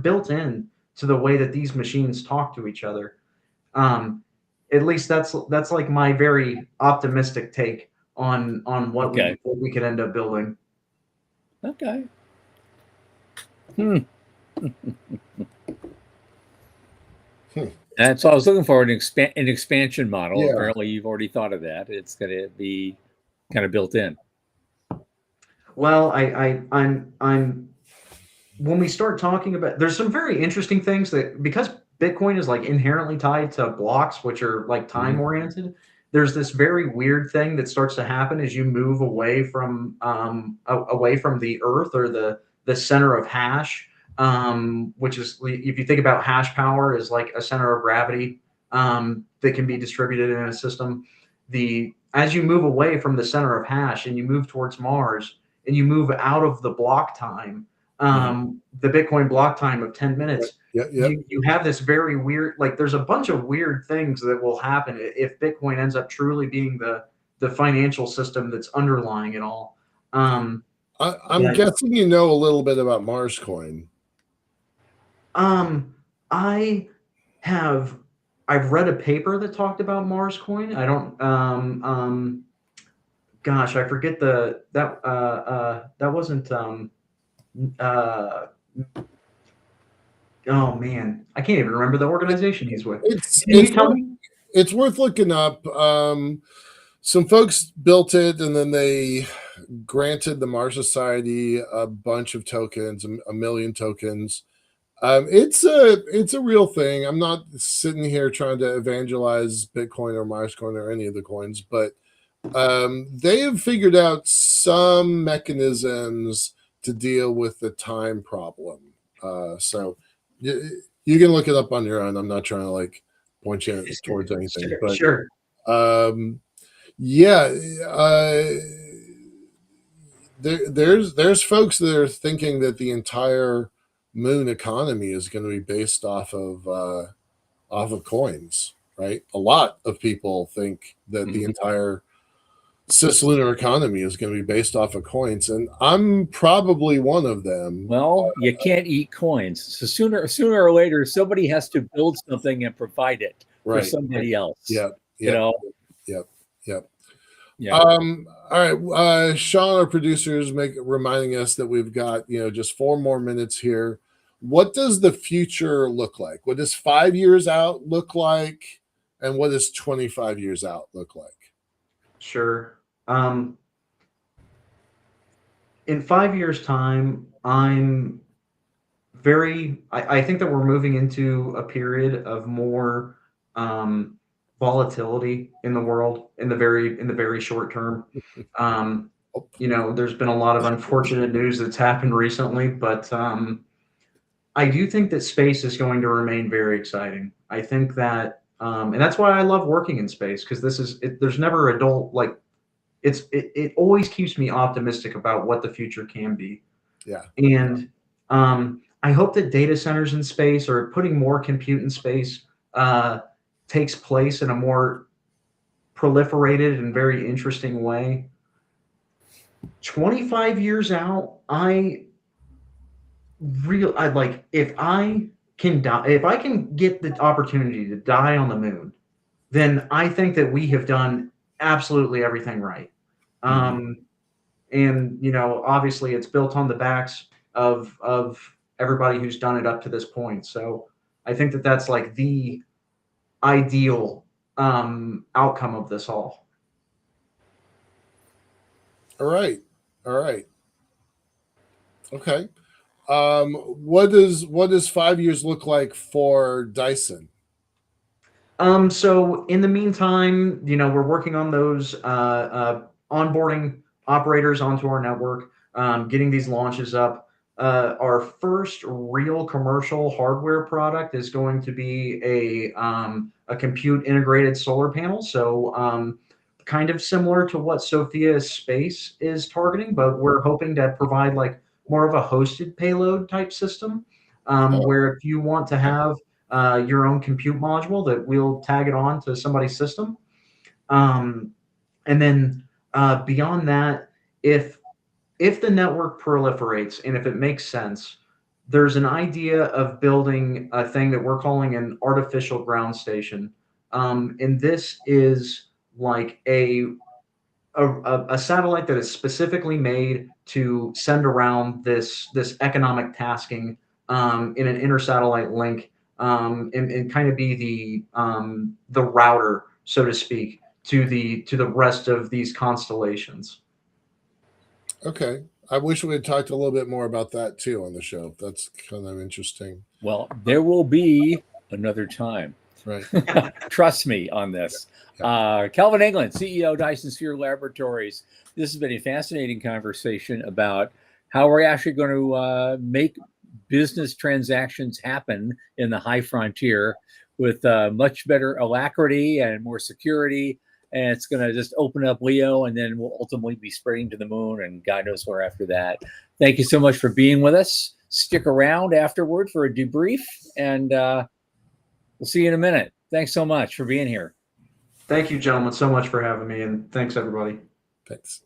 built in to the way that these machines talk to each other. At least that's like my very optimistic take on what we could end up building. Okay. That's what I was looking for, an expansion model. Yeah. Apparently, you've already thought of that. It's going to be kind of built in. Well, I'm when we start talking about, there's some very interesting things that, because Bitcoin is like inherently tied to blocks, which are like time oriented. There's this very weird thing that starts to happen as you move away from the Earth or the center of hash. Which is, if you think about hash power as like a center of gravity that can be distributed in a system, as you move away from the center of hash and you move towards Mars and you move out of the block time, the Bitcoin block time of 10 minutes, you have this very weird, like there's a bunch of weird things that will happen if Bitcoin ends up truly being the financial system that's underlying it all. I'm guessing you know a little bit about Mars Coin. I have I've read a paper that talked about Mars coin. I don't gosh, I forget that wasn't uh oh man, I can't even remember the organization he's with. It's Can you tell me? it's worth looking up. Some folks built it, and then they granted the Mars Society a bunch of tokens, a million tokens. It's a real thing. I'm not sitting here trying to evangelize Bitcoin or Mars coin or any of the coins, but they have figured out some mechanisms to deal with the time problem. So you can look it up on your own. I'm not trying to like point you towards anything, but Sure. yeah, there's folks that are thinking that the entire moon economy is going to be based off of coins, right? A lot of people think that the entire cislunar economy is going to be based off of coins, and I'm probably one of them. Well, you can't eat coins, so sooner or later, somebody has to build something and provide it for somebody else. Yeah, you know. Yep. Yeah. All right. Sean, our producer, is reminding us that we've got just 4 more minutes here. What does the future look like? What does 5 years out look like, and what does 25 years out look like? Sure. In 5 years' time, I think that we're moving into a period of more volatility in the world in the very short term. There's been a lot of unfortunate news that's happened recently, but I do think that space is going to remain very exciting. I think that, and that's why I love working in space, because there's never a dull, like, it always keeps me optimistic about what the future can be. Yeah. And I hope that data centers in space, or putting more compute in space, takes place in a more proliferated and very interesting way. 25 years out, I'd like, if I can get the opportunity to die on the moon, then I think that we have done absolutely everything right. And obviously it's built on the backs of everybody who's done it up to this point. So I think that that's like the ideal outcome of this all. All right. Okay. What does 5 years look like for Dyson? So in the meantime, we're working on those onboarding operators onto our network, getting these launches up. Our first real commercial hardware product is going to be a compute integrated solar panel. So kind of similar to what Sophia Space is targeting, but we're hoping to provide like more of a hosted payload type system, where if you want to have your own compute module, that we'll tag it on to somebody's system. And then beyond that, if the network proliferates and if it makes sense, there's an idea of building a thing that we're calling an artificial ground station. And this is like a satellite that is specifically made to send around this economic tasking in an inter-satellite link, and kind of be the router, so to speak, to the rest of these constellations. Okay. I wish we had talked a little bit more about that too on the show. That's kind of interesting. Well, there will be another time. Right. Trust me on this. Kelvin England, CEO, Dyson Sphere Laboratories. This has been a fascinating conversation about how we're actually going to make business transactions happen in the high frontier with much better alacrity and more security. And it's going to just open up Leo, and then we'll ultimately be spreading to the moon, and God knows where after that. Thank you so much for being with us. Stick around afterward for a debrief, and we'll see you in a minute. Thanks so much for being here. Thank you, gentlemen, so much for having me, and thanks, everybody. Thanks.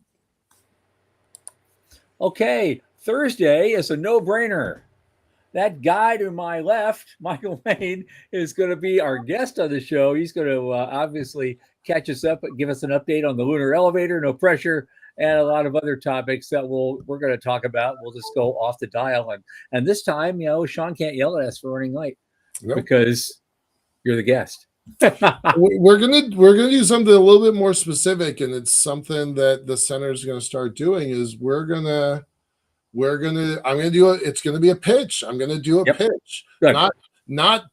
Okay, Thursday is a no-brainer. that guy to my left, Michael Lane, is going to be our guest on the show. He's going to obviously catch us up, give us an update on the lunar elevator, no pressure, and a lot of other topics that we're going to talk about. We'll just go off the dial, and this time, Sean can't yell at us for running late because you're the guest. We're gonna do something a little bit more specific, and it's something that the center is going to start doing. Is I'm gonna do it. It's gonna be a pitch. I'm gonna do a pitch, Good. not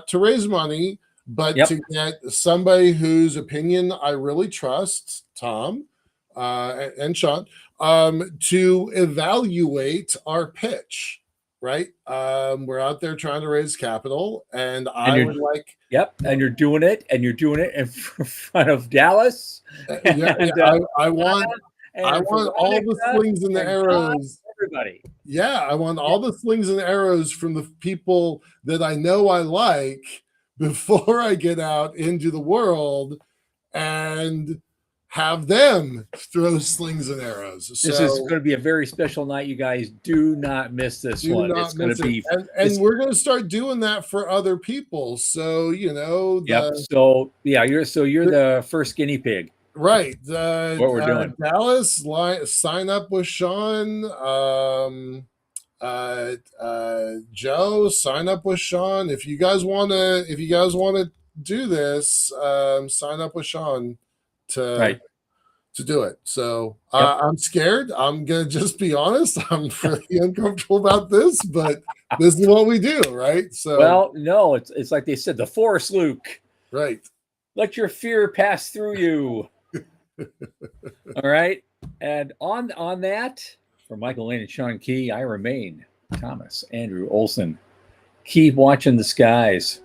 to raise money, but to get somebody whose opinion I really trust, Tom and Sean, to evaluate our pitch. Right, we're out there trying to raise capital, and I would like. And you're doing it in front of Dallas. I want all the slings and the arrows. Everybody. Yeah, I want all the slings and arrows from the people that I know I like before I get out into the world and have them throw slings and arrows. This is going to be a very special night, you guys. Do not miss this one. It's going to be, and we're going to start doing that for other people. So you're the first guinea pig. Right. What we're doing. Dallas, sign up with Sean. Joe, sign up with Sean. If you guys want to do this, sign up with Sean to do it. So I'm scared. I'm gonna just be honest. I'm really uncomfortable about this, but this is what we do, right? So no, it's like they said, the Force Luke. Right. Let your fear pass through you. All right. And on that, for Michael Lane and Sean Key, I remain Thomas Andrew Olson. Keep watching the skies.